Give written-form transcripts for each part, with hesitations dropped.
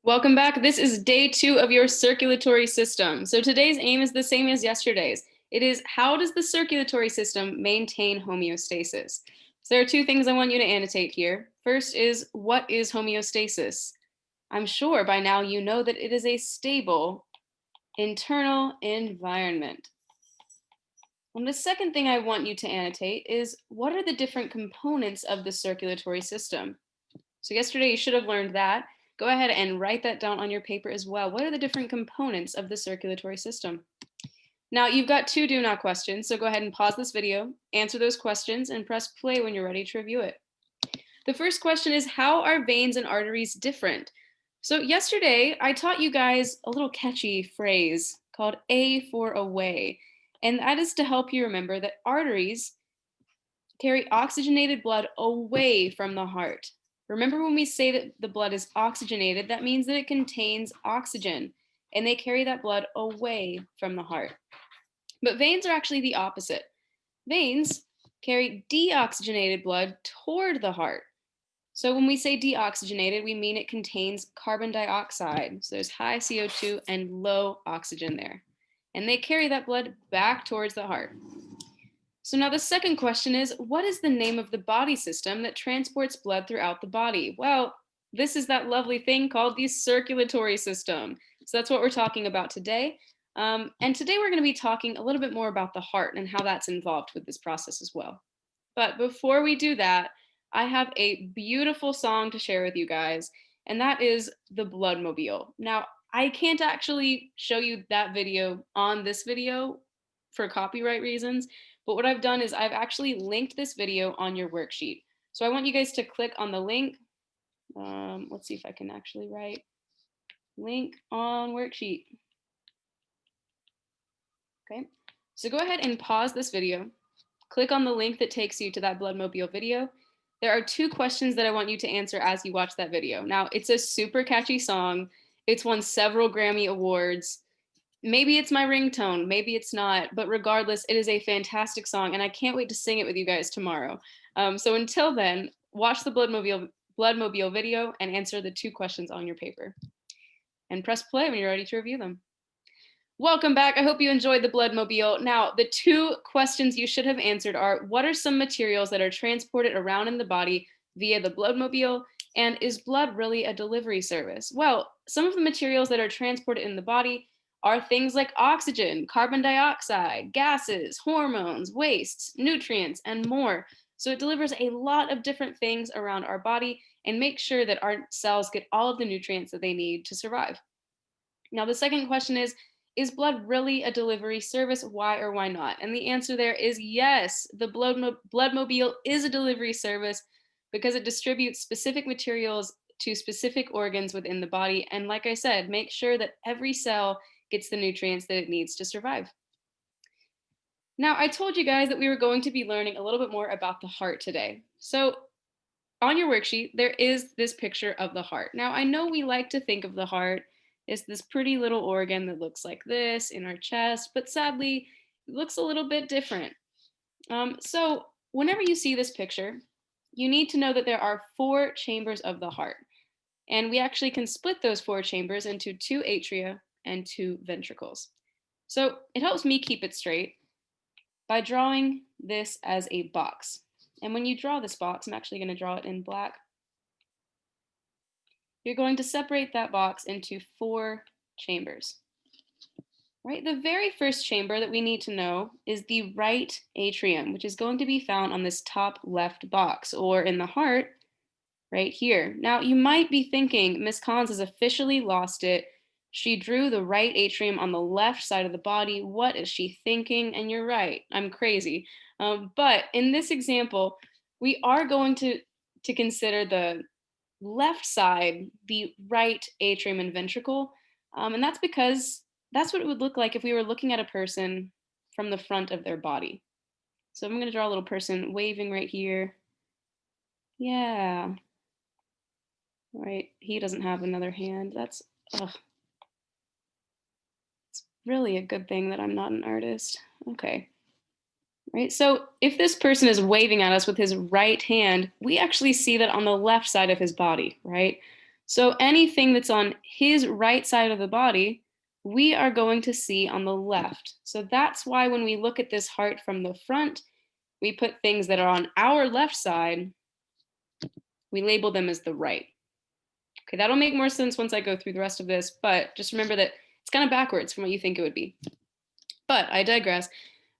Welcome back. This is day 2 of your circulatory system. So today's aim is the same as yesterday's. It is, how does the circulatory system maintain homeostasis? So there are two things I want you to annotate here. First is, what is homeostasis? I'm sure by now you know that it is a stable internal environment. And the second thing I want you to annotate is, what are the different components of the circulatory system? So yesterday you should have learned that. Go ahead and write that down on your paper as well. What are the different components of the circulatory system? Now you've got two do not questions, so go ahead and pause this video, answer those questions, and press play when you're ready to review it. The first question is, how are veins and arteries different? So yesterday I taught you guys a little catchy phrase called A for away, and that is to help you remember that arteries carry oxygenated blood away from the heart. Remember, when we say that the blood is oxygenated, that means that it contains oxygen, and they carry that blood away from the heart. But veins are actually the opposite. Veins carry deoxygenated blood toward the heart. So when we say deoxygenated, we mean it contains carbon dioxide. So there's high CO2 and low oxygen there. And they carry that blood back towards the heart. So now the second question is, what is the name of the body system that transports blood throughout the body? Well, this is that lovely thing called the circulatory system. So that's what we're talking about today. And today we're going to be talking a little bit more about the heart and how that's involved with this process as well. But before we do that, I have a beautiful song to share with you guys, and that is the Bloodmobile. Now, I can't actually show you that video on this video for copyright reasons, but what I've done is I've actually linked this video on your worksheet. So I want you guys to click on the link. Let's see if I can actually write link on worksheet. Okay, so go ahead and pause this video. Click on the link that takes you to that Bloodmobile video. There are two questions that I want you to answer as you watch that video. Now, it's a super catchy song. It's won several Grammy Awards. Maybe it's my ringtone, maybe it's not, but regardless, it is a fantastic song, and I can't wait to sing it with you guys tomorrow. So until then, watch the Bloodmobile video and answer the two questions on your paper. And press play when you're ready to review them. Welcome back. I hope you enjoyed the Bloodmobile. Now, the two questions you should have answered are, what are some materials that are transported around in the body via the Bloodmobile? And is blood really a delivery service? Well, some of the materials that are transported in the body are things like oxygen, carbon dioxide, gases, hormones, wastes, nutrients, and more. So it delivers a lot of different things around our body and makes sure that our cells get all of the nutrients that they need to survive. Now, the second question is blood really a delivery service? Why or why not? And the answer there is yes. The Bloodmobile is a delivery service because it distributes specific materials to specific organs within the body. And like I said, make sure that every cell gets the nutrients that it needs to survive. Now, I told you guys that we were going to be learning a little bit more about the heart today. So on your worksheet, there is this picture of the heart. Now, I know we like to think of the heart as this pretty little organ that looks like this in our chest, but sadly, it looks a little bit different. So whenever you see this picture, you need to know that there are 4 chambers of the heart. And we actually can split those 4 chambers into 2 atria and 2 ventricles. So it helps me keep it straight by drawing this as a box. And when you draw this box, I'm actually going to draw it in black. You're going to separate that box into 4 chambers. Right? The very first chamber that we need to know is the right atrium, which is going to be found on this top left box, or in the heart, right here. Now, you might be thinking, Miss Collins has officially lost it. She drew the right atrium on the left side of the body. What is she thinking? And you're right, I'm crazy. But in this example, we are going to consider the left side, the right atrium and ventricle. And that's because that's what it would look like if we were looking at a person from the front of their body. So I'm going to draw a little person waving right here. Yeah. All right, he doesn't have another hand. That's, ugh. It's really a good thing that I'm not an artist. Okay. Right, so if this person is waving at us with his right hand, we actually see that on the left side of his body, right? So anything that's on his right side of the body, we are going to see on the left. So that's why when we look at this heart from the front, we put things that are on our left side, we label them as the right. Okay, that'll make more sense once I go through the rest of this, but just remember that it's kind of backwards from what you think it would be. But I digress.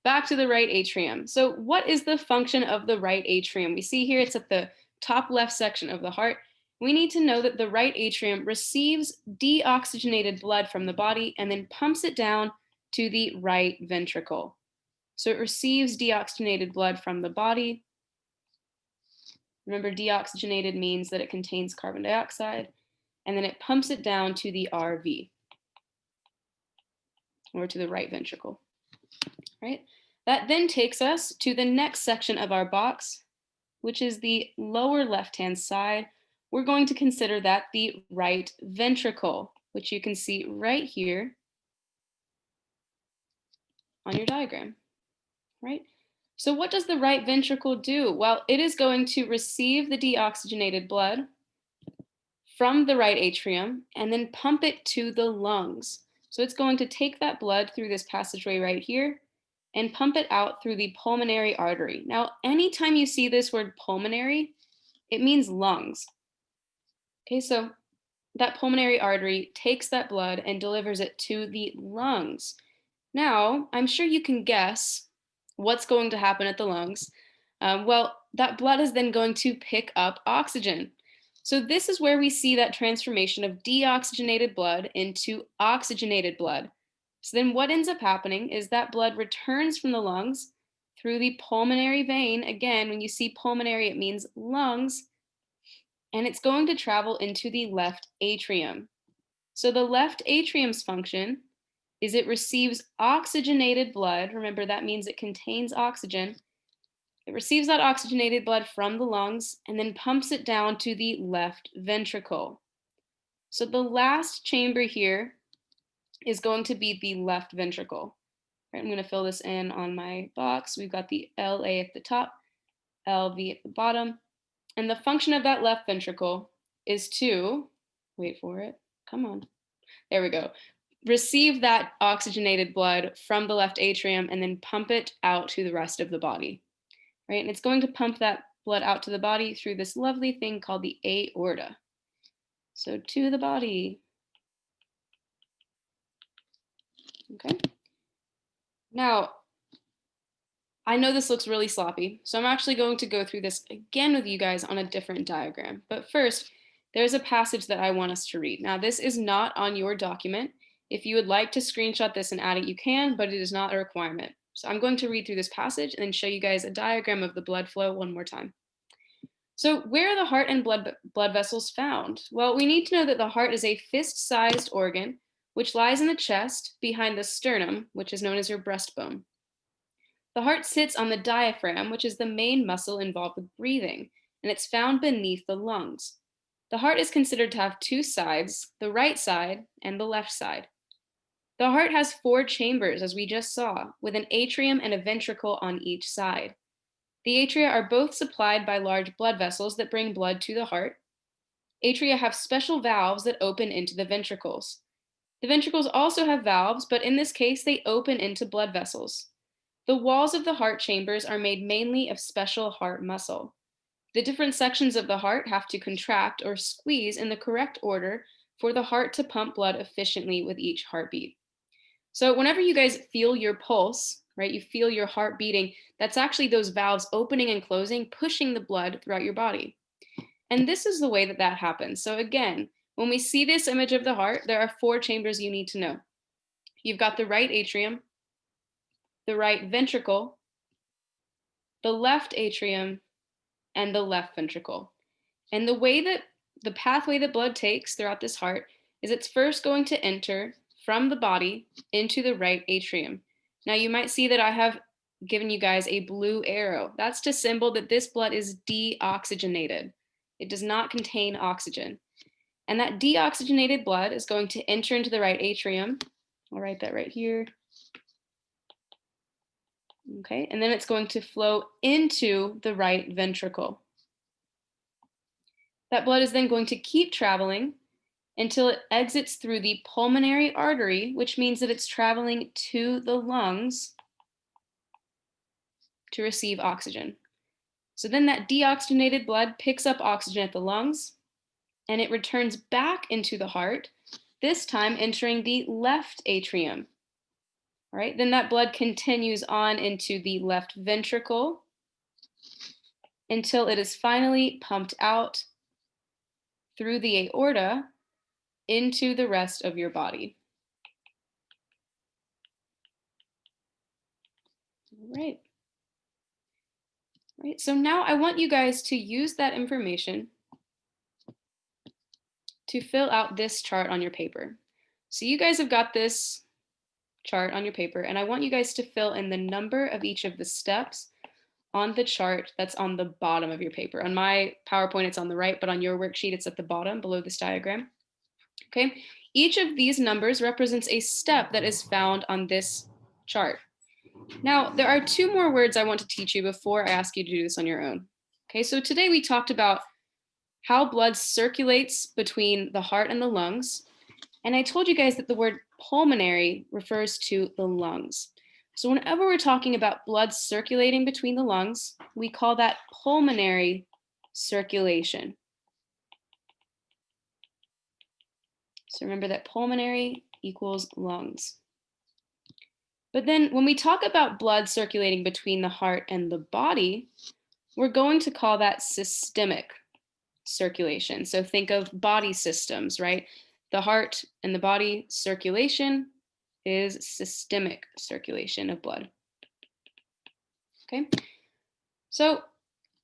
Back to the right atrium. So what is the function of the right atrium? We see here it's at the top left section of the heart. We need to know that the right atrium receives deoxygenated blood from the body and then pumps it down to the right ventricle. So it receives deoxygenated blood from the body. Remember, deoxygenated means that it contains carbon dioxide, and then it pumps it down to the RV, or to the right ventricle, right? That then takes us to the next section of our box, which is the lower left-hand side. We're going to consider that the right ventricle, which you can see right here on your diagram, right? So what does the right ventricle do? Well, it is going to receive the deoxygenated blood from the right atrium and then pump it to the lungs. So it's going to take that blood through this passageway right here and pump it out through the pulmonary artery. Now, anytime you see this word pulmonary, it means lungs. Okay, so that pulmonary artery takes that blood and delivers it to the lungs. Now, I'm sure you can guess what's going to happen at the lungs. Well, that blood is then going to pick up oxygen. So this is where we see that transformation of deoxygenated blood into oxygenated blood. So then what ends up happening is that blood returns from the lungs through the pulmonary vein. Again, when you see pulmonary, it means lungs, and it's going to travel into the left atrium. So the left atrium's function is it receives oxygenated blood. Remember, that means it contains oxygen. It receives that oxygenated blood from the lungs and then pumps it down to the left ventricle. So the last chamber here is going to be the left ventricle. Right, I'm going to fill this in on my box. We've got the LA at the top, LV at the bottom. And the function of that left ventricle is to, wait for it, come on, there we go, receive that oxygenated blood from the left atrium and then pump it out to the rest of the body, right? And it's going to pump that blood out to the body through this lovely thing called the aorta. So to the body. Okay. Now, I know this looks really sloppy, so I'm actually going to go through this again with you guys on a different diagram. But first, there's a passage that I want us to read. Now, this is not on your document. If you would like to screenshot this and add it, you can, but it is not a requirement. So I'm going to read through this passage and then show you guys a diagram of the blood flow one more time. So where are the heart and blood vessels found? Well, we need to know that the heart is a fist-sized organ, which lies in the chest behind the sternum, which is known as your breastbone. The heart sits on the diaphragm, which is the main muscle involved with breathing, and it's found beneath the lungs. The heart is considered to have two sides, the right side and the left side. The heart has 4 chambers, as we just saw, with an atrium and a ventricle on each side. The atria are both supplied by large blood vessels that bring blood to the heart. Atria have special valves that open into the ventricles. The ventricles also have valves, but in this case, they open into blood vessels. The walls of the heart chambers are made mainly of special heart muscle. The different sections of the heart have to contract or squeeze in the correct order for the heart to pump blood efficiently with each heartbeat. So whenever you guys feel your pulse, right, you feel your heart beating, that's actually those valves opening and closing, pushing the blood throughout your body. And this is the way that that happens. So again, when we see this image of the heart, there are 4 chambers you need to know. You've got the right atrium, the right ventricle, the left atrium, and the left ventricle. And the pathway that blood takes throughout this heart is it's first going to enter from the body into the right atrium. Now you might see that I have given you guys a blue arrow. That's to symbol that this blood is deoxygenated. It does not contain oxygen. And that deoxygenated blood is going to enter into the right atrium. I'll write that right here. Okay, and then it's going to flow into the right ventricle. That blood is then going to keep traveling until it exits through the pulmonary artery, which means that it's traveling to the lungs to receive oxygen. So then that deoxygenated blood picks up oxygen at the lungs and it returns back into the heart, this time entering the left atrium. All right, then that blood continues on into the left ventricle until it is finally pumped out through the aorta into the rest of your body. All right. Right, so now I want you guys to use that information to fill out this chart on your paper. So you guys have got this chart on your paper, and I want you guys to fill in the number of each of the steps on the chart that's on the bottom of your paper. On my PowerPoint, it's on the right, but on your worksheet, it's at the bottom below this diagram. Okay, each of these numbers represents a step that is found on this chart. Now, there are two more words I want to teach you before I ask you to do this on your own. Okay, so today we talked about how blood circulates between the heart and the lungs. And I told you guys that the word pulmonary refers to the lungs. So whenever we're talking about blood circulating between the lungs, we call that pulmonary circulation. So remember that pulmonary equals lungs. But then when we talk about blood circulating between the heart and the body, we're going to call that systemic circulation. So think of body systems, right? The heart and the body circulation is systemic circulation of blood. Okay, so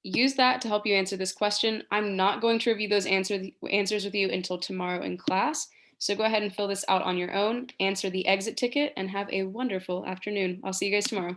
use that to help you answer this question. I'm not going to review those answers with you until tomorrow in class. So go ahead and fill this out on your own, answer the exit ticket, and have a wonderful afternoon. I'll see you guys tomorrow.